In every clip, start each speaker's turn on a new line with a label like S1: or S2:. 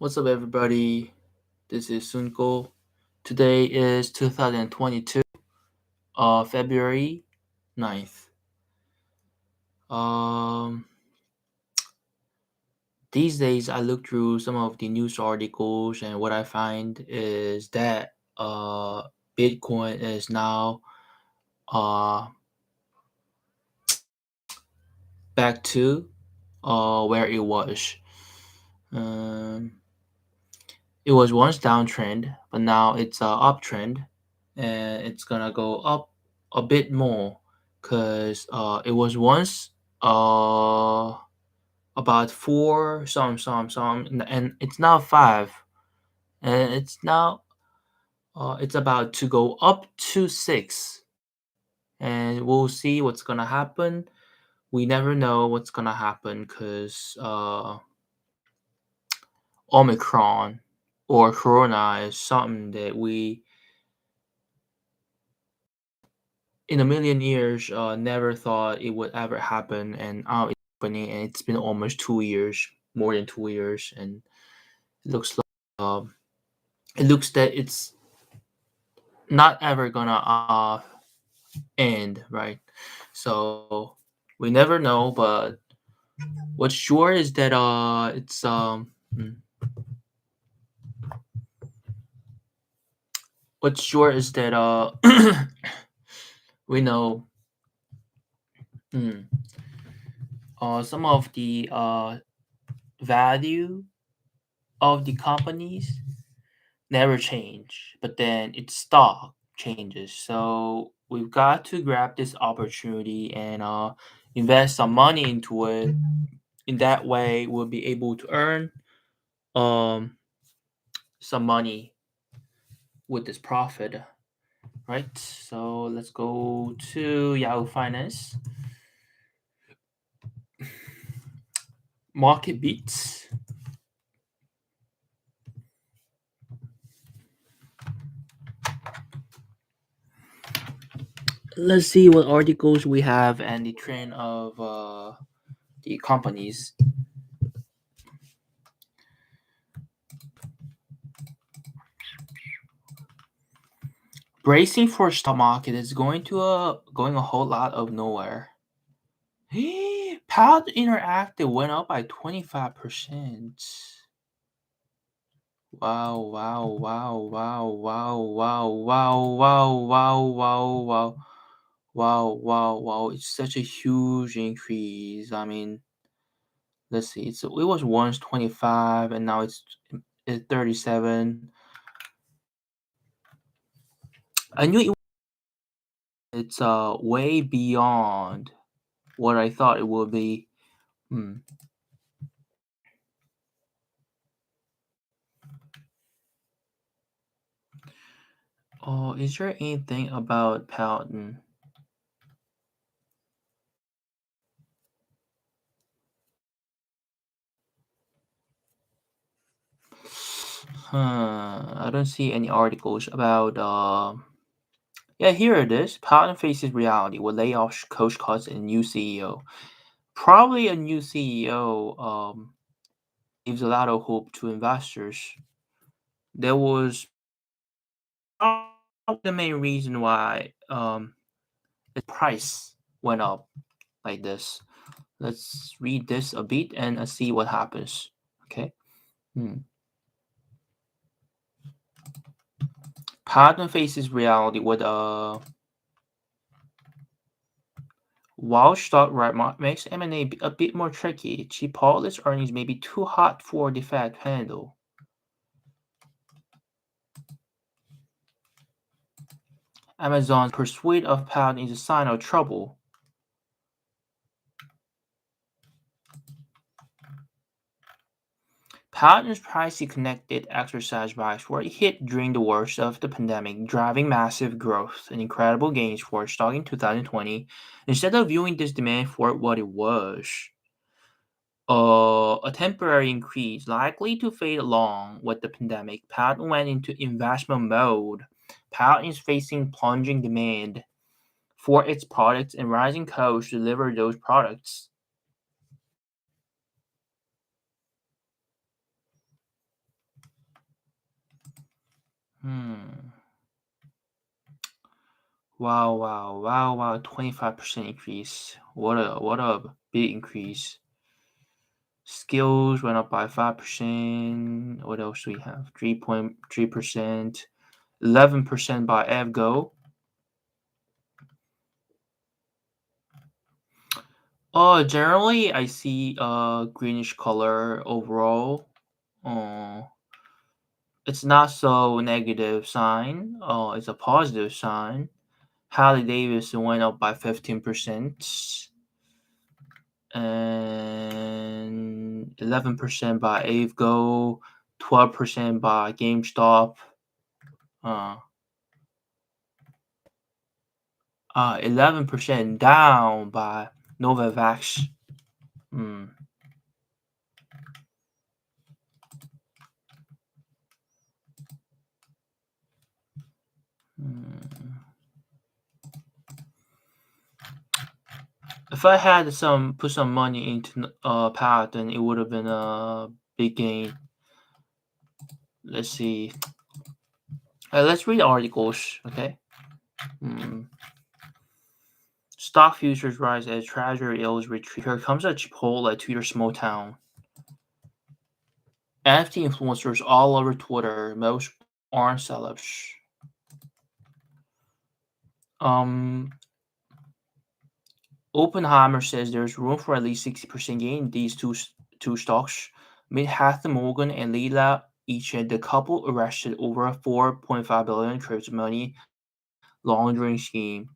S1: What's up, everybody? This is Sunko. Today is 2022, February 9th. Um, these days, I look through some of the news articles, and what I find is that Bitcoin is now uh, back to where it was. Um, it was once downtrend, but now it's uptrend, and it's gonna go up a bit more because it was once uh about four some and it's now five, and it's about to go up to six, and we'll see what's gonna happen. We never know what's gonna happen because Omicron or Corona is something that we in a million years never thought it would ever happen, and now it's happening, and it's been almost 2 years, more than 2 years, and it looks like it looks that it's not ever gonna end, right? So we never know, but what's sure is that it's what's sure is that we know mm, some of the value of the companies never change, but then its stock changes. So we've got to grab this opportunity and invest some money into it. In that way, we'll be able to earn um, some money with this profit, right? So let's go to Yahoo Finance, Market Beats. Let's see what articles we have and the trend of the companies. Bracing for stock market is going a whole lot of nowhere. Pound Interactive went up by 25%. Wow, wow, wow, wow, wow, wow, wow, wow, wow, wow, wow. Wow, wow, wow. It's such a huge increase. I mean, let's see. It was once 25 and now it's 37. I knew it's way beyond what I thought it would be. Hmm. Oh, is there anything about Powton? I don't see any articles about. Yeah, here it is. Powton faces reality with layoffs, coach cuts, and new CEO. Probably a new CEO gives a lot of hope to investors. There was probably the main reason why the price went up like this. Let's read this a bit and see what happens. Okay. Hmm. Patton faces reality with while stock makes M&A a bit more tricky. Chipotle's earnings may be too hot for the Fed to handle. Amazon's pursuit of Patton is a sign of trouble. Patton's privacy-connected exercise bikes were hit during the worst of the pandemic, driving massive growth and incredible gains for stock in 2020. Instead of viewing this demand for what it was, a temporary increase likely to fade along with the pandemic, Patton went into investment mode. Patton is facing plunging demand for its products and rising costs to deliver those products. Hmm. Wow, wow, wow, wow. 25% increase. What a big increase. Skills went up by 5%. What else do we have? 3.3%. 11% by EVGO. Generally I see greenish color overall. Uh, it's not so negative sign. It's a positive sign. Harley Davidson went up by 15%, and 11% by AveGo, 12% by GameStop, 11% down by Novavax. Hmm. Hmm. If I had put some money into Pat, then it would have been a big gain. Let's see. Let's read articles, okay? Hmm. Stock futures rise as Treasury yields retreat. Here comes a Chipotle to your small town. NFT influencers all over Twitter. Most aren't celebs. Um, Oppenheimer says there's room for at least 60% gain in these two stocks. Manhattan Morgan and Leila each had the couple arrested over a 4.5 billion crypto money laundering scheme.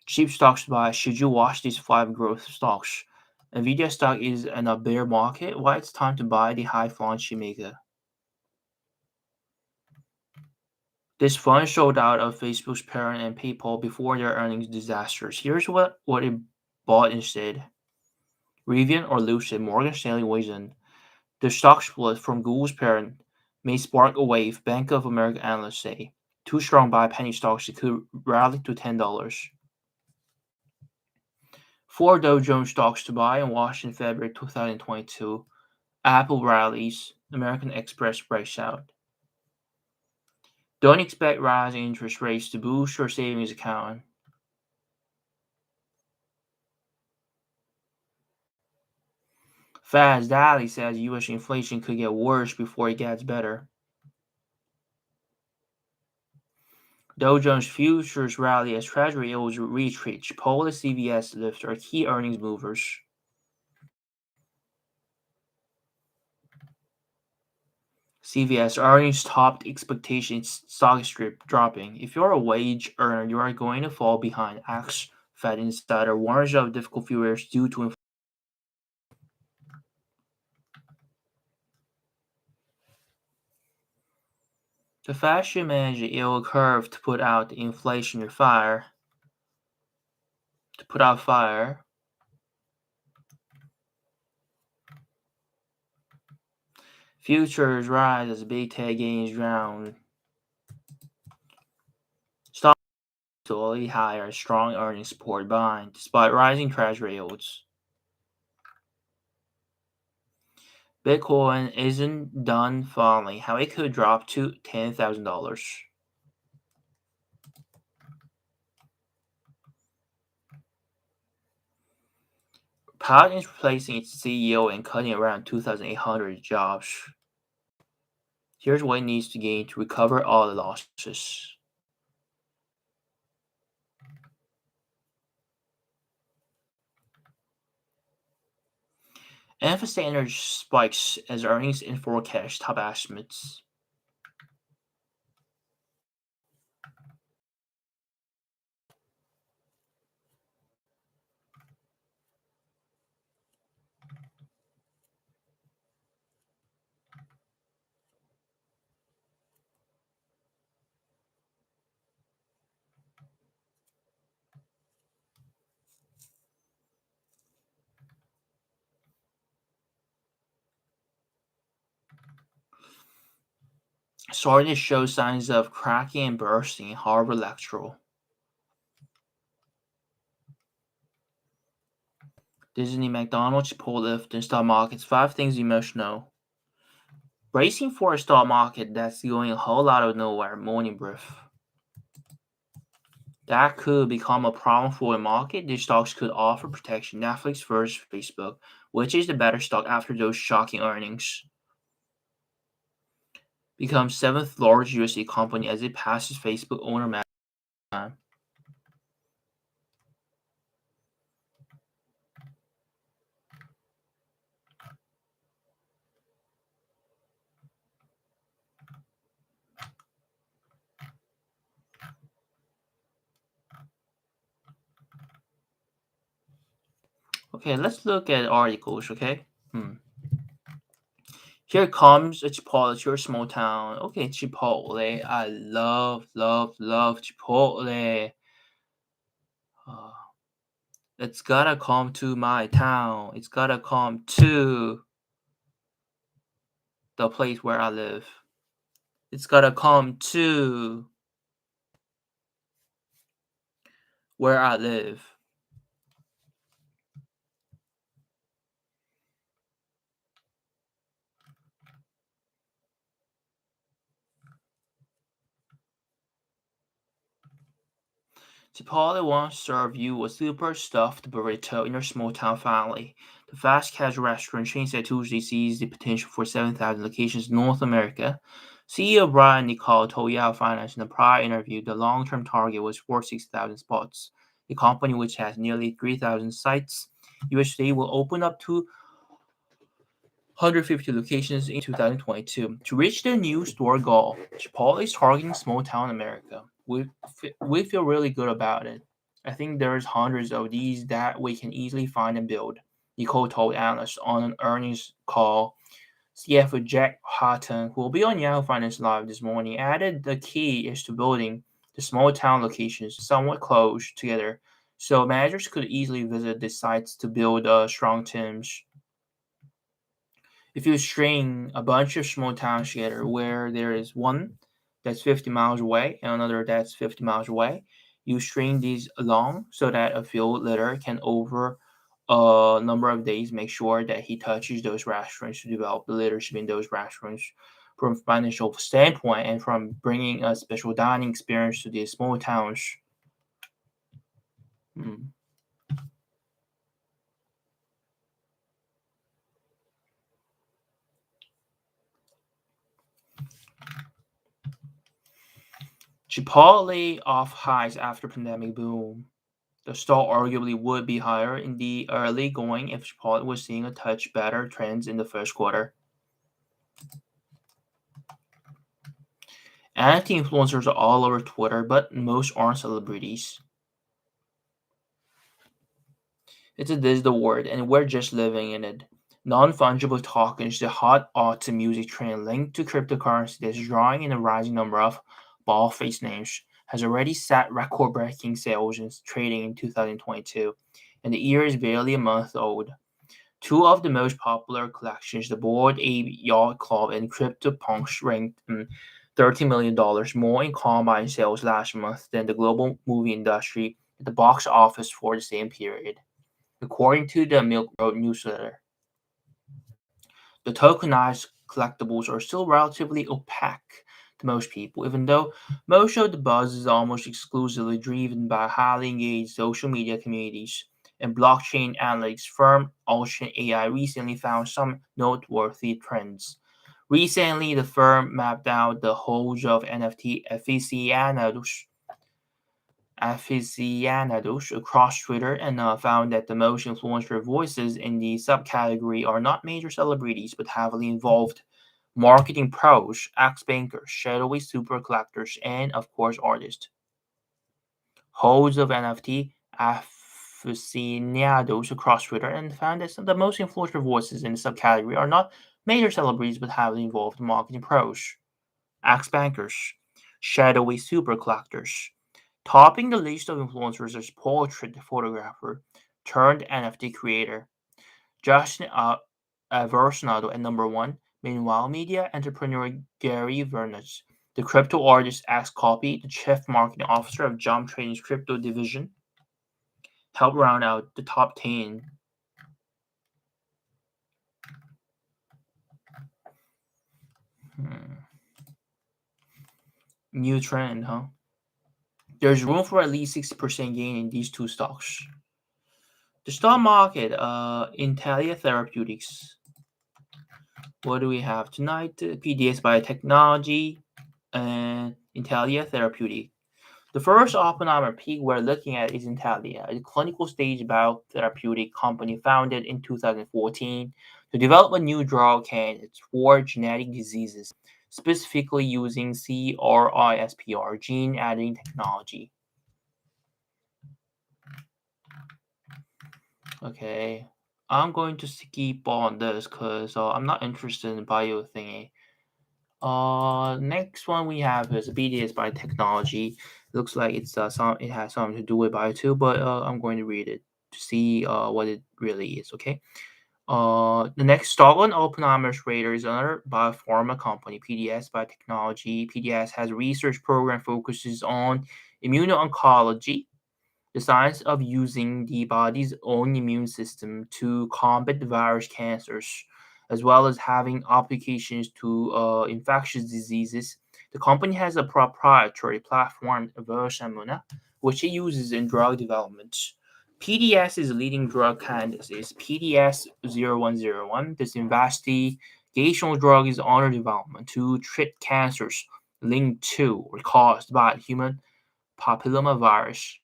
S1: Cheap stocks to buy. Should you watch these 5 growth stocks? Nvidia stock is in a bear market. Why it's time to buy the high flying maker? This fund sold out of Facebook's parent and PayPal before their earnings disasters. Here's what it bought instead. Rivian or Lucid, Morgan Stanley weighs in. The stock split from Google's parent may spark a wave, Bank of America analysts say. Too strong buy penny stocks that could rally to $10. 4 Dow Jones stocks to buy and watch in February 2022. Apple rallies, American Express breaks out. Don't expect rising interest rates to boost your savings account. Faz Daly says U.S. inflation could get worse before it gets better. Dow Jones futures rally as Treasury yields retreat. Chipotle CVS lift are key earnings movers. CVS earnings topped expectations, stock strip dropping. If you're a wage earner, you are going to fall behind. Axe Fed insider warns of difficult few years due to inflation. The Fed should manage the yield curve to put out the inflationary fire. To put out fire. Futures rise as big tech gains drown. Stock slowly higher, strong earnings support buying despite rising treasury yields. Bitcoin isn't done falling. How it could drop to $10,000. Paladin is replacing its CEO and cutting around 2,800 jobs. Here's what it needs to gain to recover all the losses. Emphasis Energy spikes as earnings and forecast top estimates. Starting to show signs of cracking and bursting in Harvard Electoral. Disney, McDonald's, Chipotle, and stock markets. 5 things you must know. Bracing for a stock market that's going a whole lot of nowhere, morning breath. That could become a problem for a market. These stocks could offer protection. Netflix versus Facebook. Which is the better stock after those shocking earnings? Becomes seventh largest USA company as it passes Facebook owner Meta. Okay, let's look at articles, okay? Here comes a Chipotle. It's your small town. Okay, Chipotle. I love Chipotle. Uh, it's gotta come to my town. It's gotta come to the place where I live. It's gotta come to where I live. Chipotle wants to serve you a super stuffed burrito in your small town family. The fast casual restaurant chain said Tuesday sees the potential for 7,000 locations in North America. CEO Brian Nicole told Yahoo Finance in a prior interview the long-term target was 46,000 spots. The company, which has nearly 3,000 sites, USD will open up to 150 locations in 2022. To reach their new store goal, Chipotle is targeting small town America. We feel really good about it. I think there's hundreds of these that we can easily find and build. Nicole told analysts on an earnings call. CFO Jack Houghton, who will be on Yahoo Finance Live this morning, added the key is to building the small town locations somewhat close together so managers could easily visit the sites to build strong teams. If you string a bunch of small towns together where there is one that's 50 miles away and another that's 50 miles away, you string these along so that a field leader can over a number of days make sure that he touches those restaurants to develop the leadership in those restaurants from a financial standpoint and from bringing a special dining experience to these small towns. Hmm. Chipotle off highs after pandemic boom. The stock arguably would be higher in the early going if Chipotle was seeing a touch better trends in the first quarter. Anti-influencers are all over Twitter, but most aren't celebrities. It's a digital world, and we're just living in it. Non-fungible tokens, the hot autumn music trend linked to cryptocurrency that's drawing in a rising number of bald-faced names, has already set record-breaking sales and trading in 2022, and the year is barely a month old. Two of the most popular collections, the Bored Ape Yacht Club and CryptoPunks, ranked $30 million more in combine sales last month than the global movie industry at the box office for the same period, according to the Milk Road newsletter. The tokenized collectibles are still relatively opaque to most people, even though most of the buzz is almost exclusively driven by highly engaged social media communities. And blockchain analytics firm Ocean AI recently found some noteworthy trends. Recently, the firm mapped out the holds of NFT aficionados across Twitter and found that the most influential voices in the subcategory are not major celebrities but heavily involved marketing pros, ex-bankers, shadowy super collectors, and of course artists. Holds of NFT aficionados across Twitter and found that some of the most influential voices in the subcategory are not major celebrities but heavily involved marketing pros, ex-bankers, shadowy super collectors. Topping the list of influencers is portrait photographer turned NFT creator Justin Versinado at number one. Meanwhile, media entrepreneur Gary Vernich, the crypto artist X Copy, the chief marketing officer of Jump Trading's crypto division, helped round out the top 10. New trend, huh? There's room for at least 60% gain in these two stocks. The stock market, Intellia Therapeutics. What do we have tonight? PDS Biotechnology and Intellia Therapeutic. The first Oppenheimer peak we're looking at is Intellia, a clinical stage biotherapeutic company founded in 2014 to develop a new drug candidates for genetic diseases, specifically using CRISPR gene editing technology. Okay, I'm going to skip on this because I'm not interested in bio thingy. Next one we have is BDS Biotechnology. Looks like it has something to do with bio too, but I'm going to read it to see what it really is. Okay. The next stock on Oppenheimer's radar is another biopharma company, PDS Biotechnology. PDS has a research program focuses on immuno-oncology, the science of using the body's own immune system to combat virus cancers, as well as having applications to infectious diseases. The company has a proprietary platform, Versamuna, which it uses in drug development. PDS's leading drug candidate is PDS-0101. This investigational drug is under development to treat cancers linked to or caused by human papillomavirus.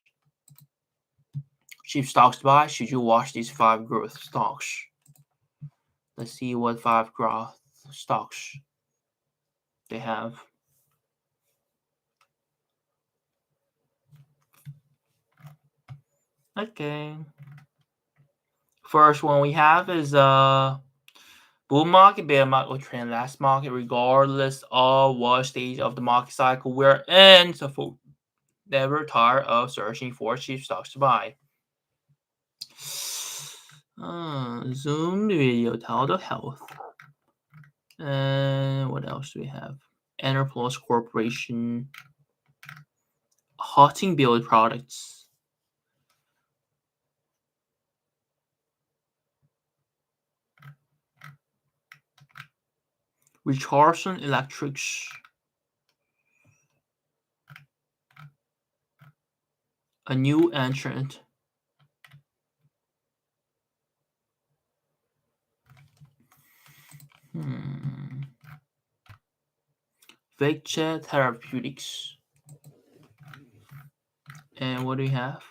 S1: Cheap stocks to buy. Should you watch these five growth stocks? Let's see what five growth stocks they have. Okay. First one we have is bull market, bear market, or trend last market, regardless of what stage of the market cycle we're in. So for never tired of searching for cheap stocks to buy. Zoom video, Taldo Health. And what else do we have? Enterprise Corporation, Hotting Build Products, Richardson Electrics, a new entrant, Victor Therapeutics, and what do we have?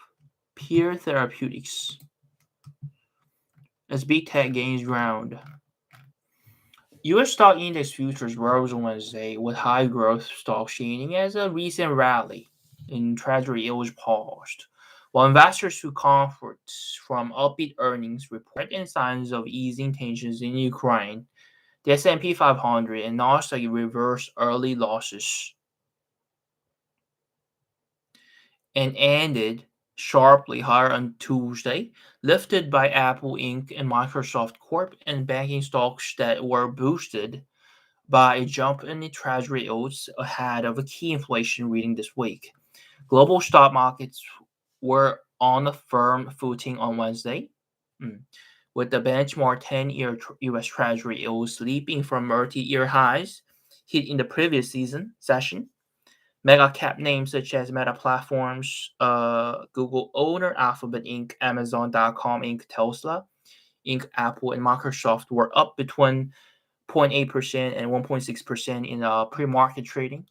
S1: Peer Therapeutics, as big tech gains ground. U.S. stock index futures rose on Wednesday with high growth stocks gaining as a recent rally in Treasury yields paused, while investors took comfort from upbeat earnings report and signs of easing tensions in Ukraine. The S&P 500 and Nasdaq reversed early losses and ended sharply higher on Tuesday, lifted by Apple Inc. and Microsoft Corp. And banking stocks that were boosted by a jump in the Treasury yields ahead of a key inflation reading this week. Global stock markets were on a firm footing on Wednesday, with the benchmark 10-year U.S. Treasury yields leaping from multi-year highs hit in the previous session. Mega cap names such as Meta Platforms, Google owner, Alphabet Inc., Amazon.com Inc., Tesla Inc., Apple, and Microsoft were up between 0.8% and 1.6% in pre-market trading.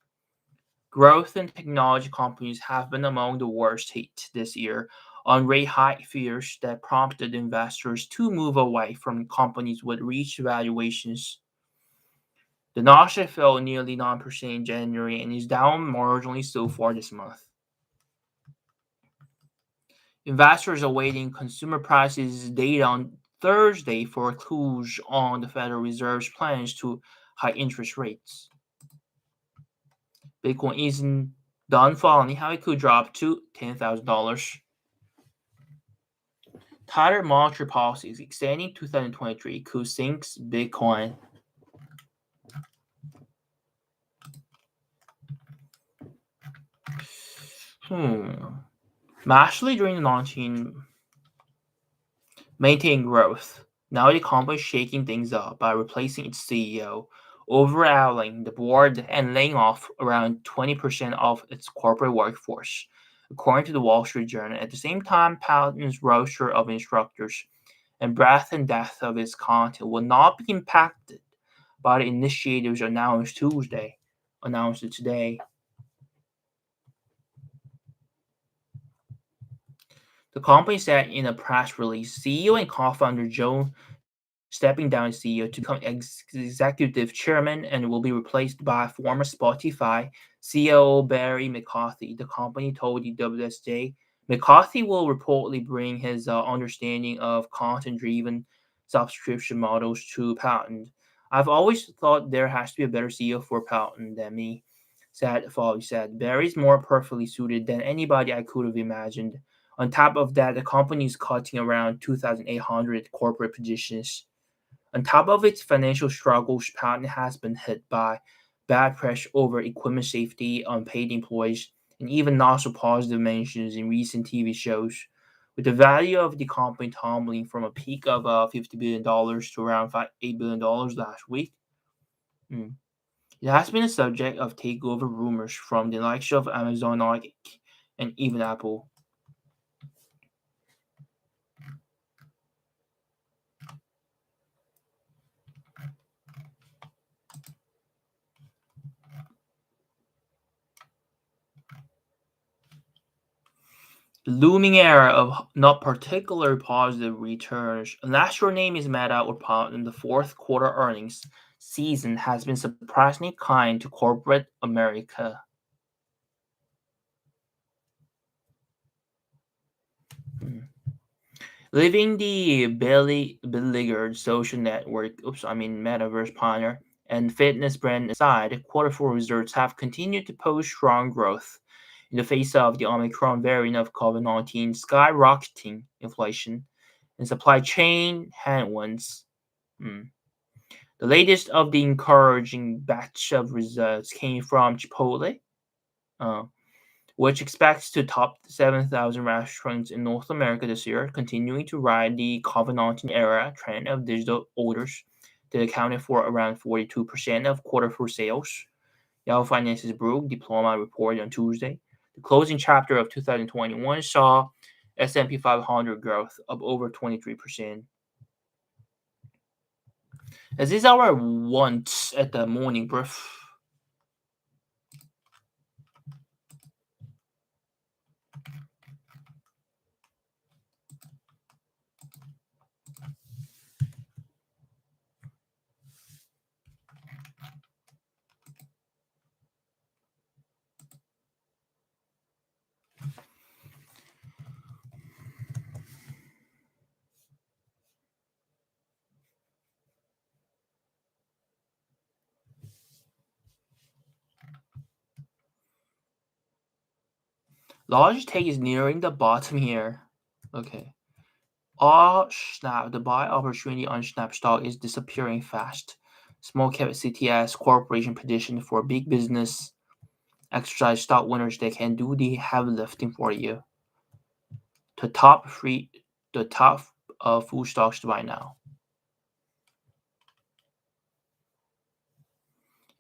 S1: Growth in technology companies have been among the worst hit this year on rate hike fears that prompted investors to move away from companies with reached valuations. The Nasdaq fell nearly 9% in January and is down marginally so far this month. Investors are awaiting consumer prices data on Thursday for clues on the Federal Reserve's plans to hike interest rates. Bitcoin isn't done falling, how it could drop to $10,000. Tighter monetary policies extending 2023 could sink Bitcoin. Massively during the 19 maintain growth. Now the company is shaking things up by replacing its CEO overhauling the board and laying off around 20% of its corporate workforce, according to the Wall Street Journal. At the same time, Peloton's roster of instructors and breadth and depth of its content will not be impacted by the initiatives announced today. The company said in a press release, CEO and co-founder Joe stepping down as CEO to become executive chairman and will be replaced by former Spotify CEO Barry McCarthy. The company told the WSJ McCarthy will reportedly bring his understanding of content-driven subscription models to Peloton. I've always thought there has to be a better CEO for Peloton than me, Foley said. Barry's more perfectly suited than anybody I could have imagined. On top of that, the company is cutting around 2,800 corporate positions. On top of its financial struggles, Peloton has been hit by bad press over equipment safety, unpaid employees, and even not so positive mentions in recent TV shows, with the value of the company tumbling from a peak of $50 billion to around $8 billion last week. Mm. It has been a subject of takeover rumors from the likes of Amazon and even Apple. The looming era of not particularly positive returns, unless your name is Meta or Pound in the fourth quarter earnings season, has been surprisingly kind to corporate America. Hmm. Leaving the beleaguered social network, metaverse pioneer and fitness brand aside, quarter four results have continued to post strong growth in the face of the Omicron variant of COVID-19 skyrocketing inflation and supply chain headwinds. Hmm. The latest of the encouraging batch of results came from Chipotle, uh, which expects to top 7,000 restaurants in North America this year, continuing to ride the COVID-19 era trend of digital orders that accounted for around 42% of quarter four sales. Yahoo Finance's Brook Diploma reported on Tuesday. The closing chapter of 2021 saw S&P 500 growth of over 23%. As is our wont at the morning brief, Logitech is nearing the bottom here. Okay. Oh snap, the buy opportunity on Snap stock is disappearing fast. Small cap CTS corporation petition for big business exercise stock winners that can do the heavy lifting for you. The top food stocks to buy now.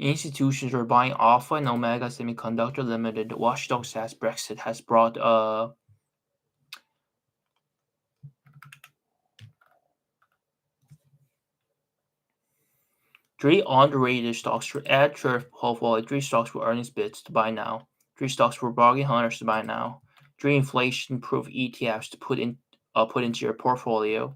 S1: Institutions are buying Alpha and Omega Semiconductor Limited. Watchdog says Brexit has brought three underrated stocks to add to your portfolio. Three stocks for earnings bids to buy now. Three stocks for bargain hunters to buy now. Three inflation-proof ETFs to put into your portfolio.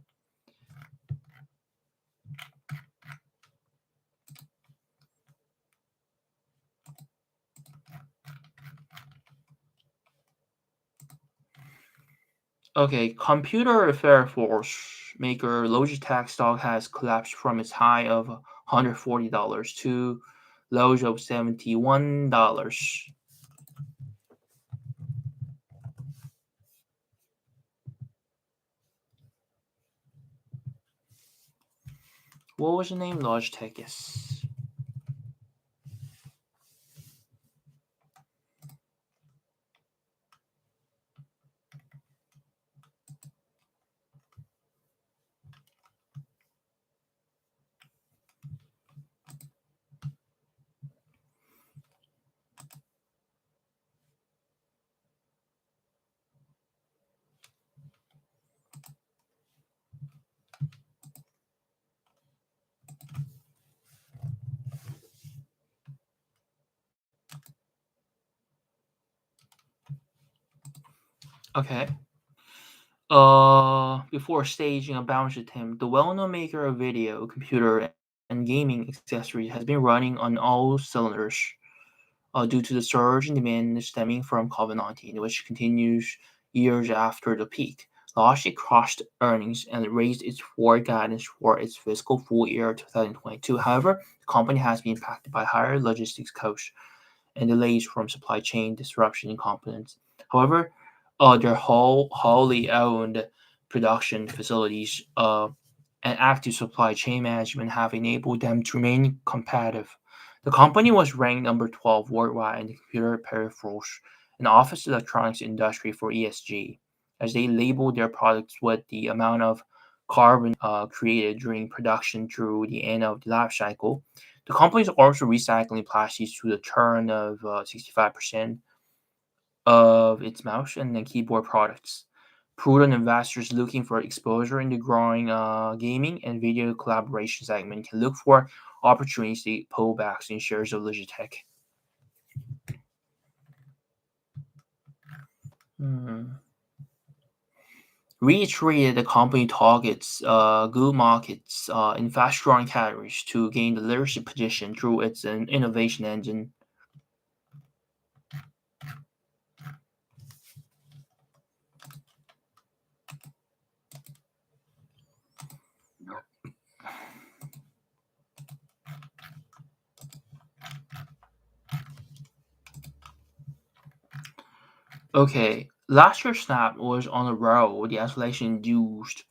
S1: Okay, computer peripherals maker Logitech stock has collapsed from its high of $140 to lows of $71. What was the name? Logitech, yes. Okay. Before staging a bounce attempt, the well-known maker of video, computer, and gaming accessories has been running on all cylinders due to the surge in demand stemming from COVID-19, which continues years after the peak. Logic crushed earnings and raised its forward guidance for its fiscal full year 2022. However, the company has been impacted by higher logistics costs and delays from supply chain disruption and components. However, their wholly owned production facilities and active supply chain management have enabled them to remain competitive. The company was ranked number 12 worldwide in the computer peripherals and office electronics industry for ESG, as they labeled their products with the amount of carbon created during production through the end of the life cycle. The company is also recycling plastics to the tune of 65% of its mouse and then keyboard products. Prudent investors looking for exposure in the growing gaming and video collaboration segment can look for opportunities to pull backs in shares of Logitech. Hmm. Reiterated the company targets good markets in fast-growing categories to gain the leadership position through its innovation engine. Okay, last year Snap was on a roll. The isolation induced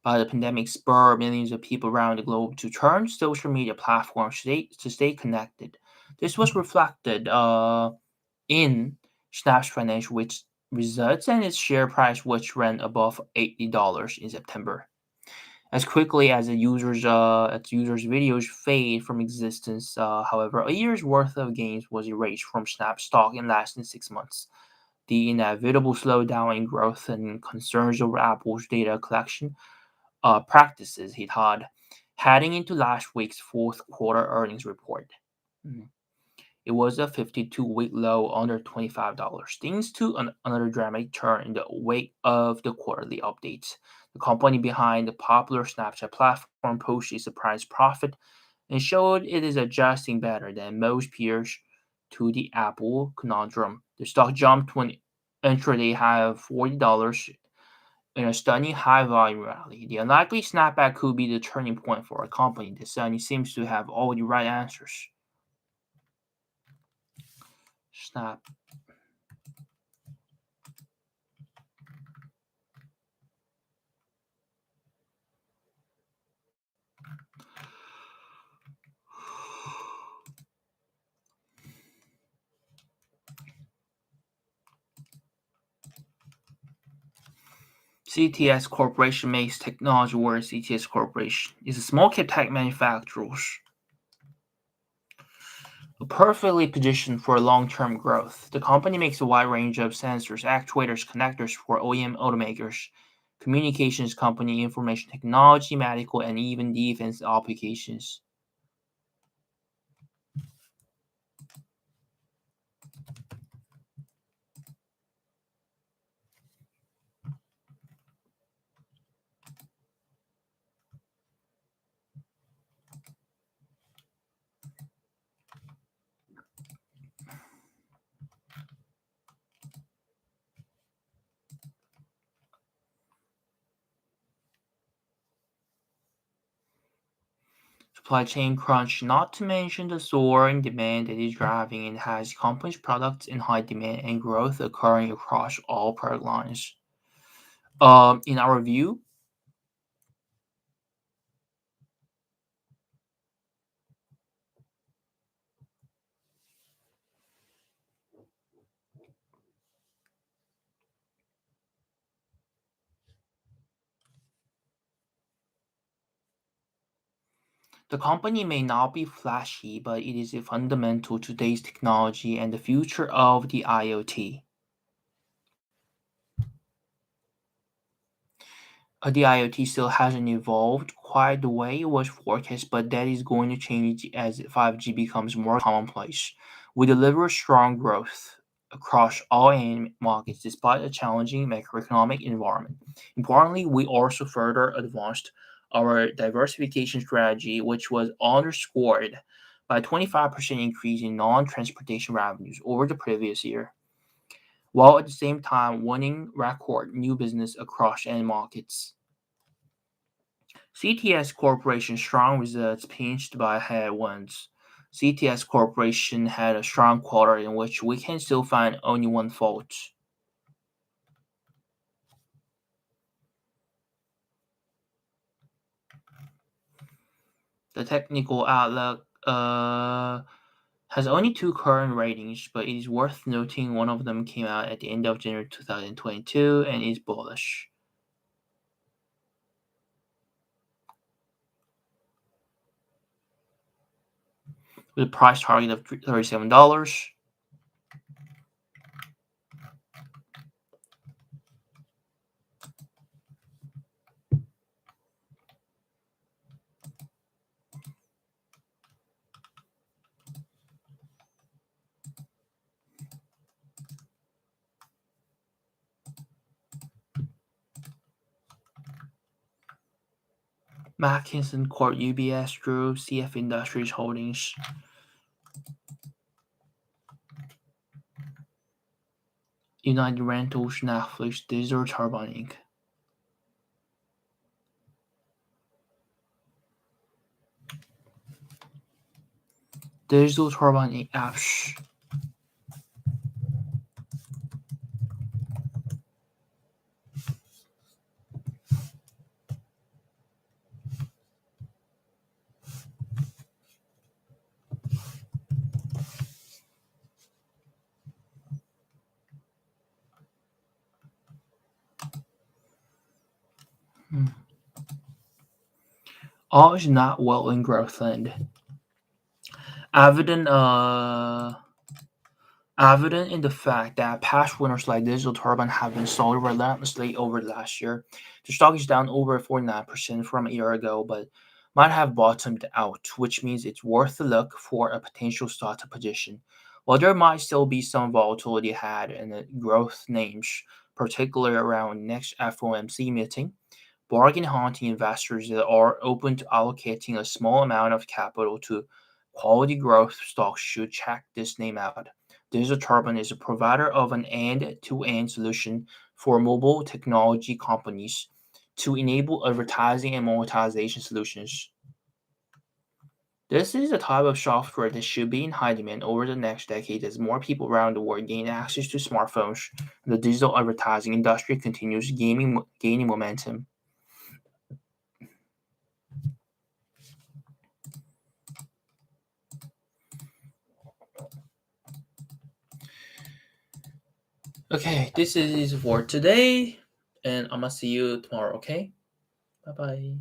S1: by the pandemic spurred millions of people around the globe to turn to social media platforms to stay connected. This was reflected in Snap's financial which results and its share price, which ran above $80 in September. As quickly as users' videos fade from existence, however, a year's worth of gains was erased from Snap stock in less than 6 months. The inevitable slowdown in growth and concerns over Apple's data collection practices hit hard, heading into last week's fourth quarter earnings report. Mm. It was a 52-week low under $25. Things took another dramatic turn in the wake of the quarterly updates. The company behind the popular Snapchat platform posted a surprise profit and showed it is adjusting better than most peers to the Apple conundrum. The stock jumped to an intraday high of $40 in a stunning high volume rally. The unlikely snapback could be the turning point for a company that suddenly seems to have all the right answers. Snap. CTS Corporation makes technology where CTS Corporation is a small cap tech manufacturer perfectly positioned for long-term growth. The company makes a wide range of sensors, actuators, connectors for OEM automakers, communications company, information technology, medical, and even defense applications. Supply chain crunch, not to mention the soaring demand that is driving and has companies' products in high demand and growth occurring across all product lines. In our view, the company may not be flashy, but it is a fundamental to today's technology and the future of the IoT. The IoT still hasn't evolved quite the way it was forecast, but that is going to change as 5G becomes more commonplace. We deliver strong growth. across all end markets despite a challenging macroeconomic environment. Importantly, we also further advanced our diversification strategy, which was underscored by a 25% increase in non-transportation revenues over the previous year, while at the same time winning record new business across end markets. CTS Corporation's strong results pinched by headwinds. CTS Corporation had a strong quarter in which we can still find only one fault. The technical outlook has only two current ratings, but it is worth noting one of them came out at the end of January 2022 and is bullish. With a price target of $37. Mackinson Court UBS Group, CF Industries Holdings. United Rentals, Netflix, Digital Turbine Inc. Digital Turbine Inc. Apps. All is not well in Growthland. Evident in the fact that past winners like Digital Turbine have been sold relentlessly over the last year. The stock is down over 49% from a year ago, but might have bottomed out, which means it's worth a look for a potential startup position. While there might still be some volatility ahead in the growth names, particularly around next FOMC meeting, bargain hunting investors that are open to allocating a small amount of capital to quality growth stocks should check this name out. Digital Turbine is a provider of an end-to-end solution for mobile technology companies to enable advertising and monetization solutions. This is a type of software that should be in high demand over the next decade as more people around the world gain access to smartphones and the digital advertising industry continues gaining momentum. Okay, this is for today, and I'm gonna see you tomorrow, okay? Bye bye.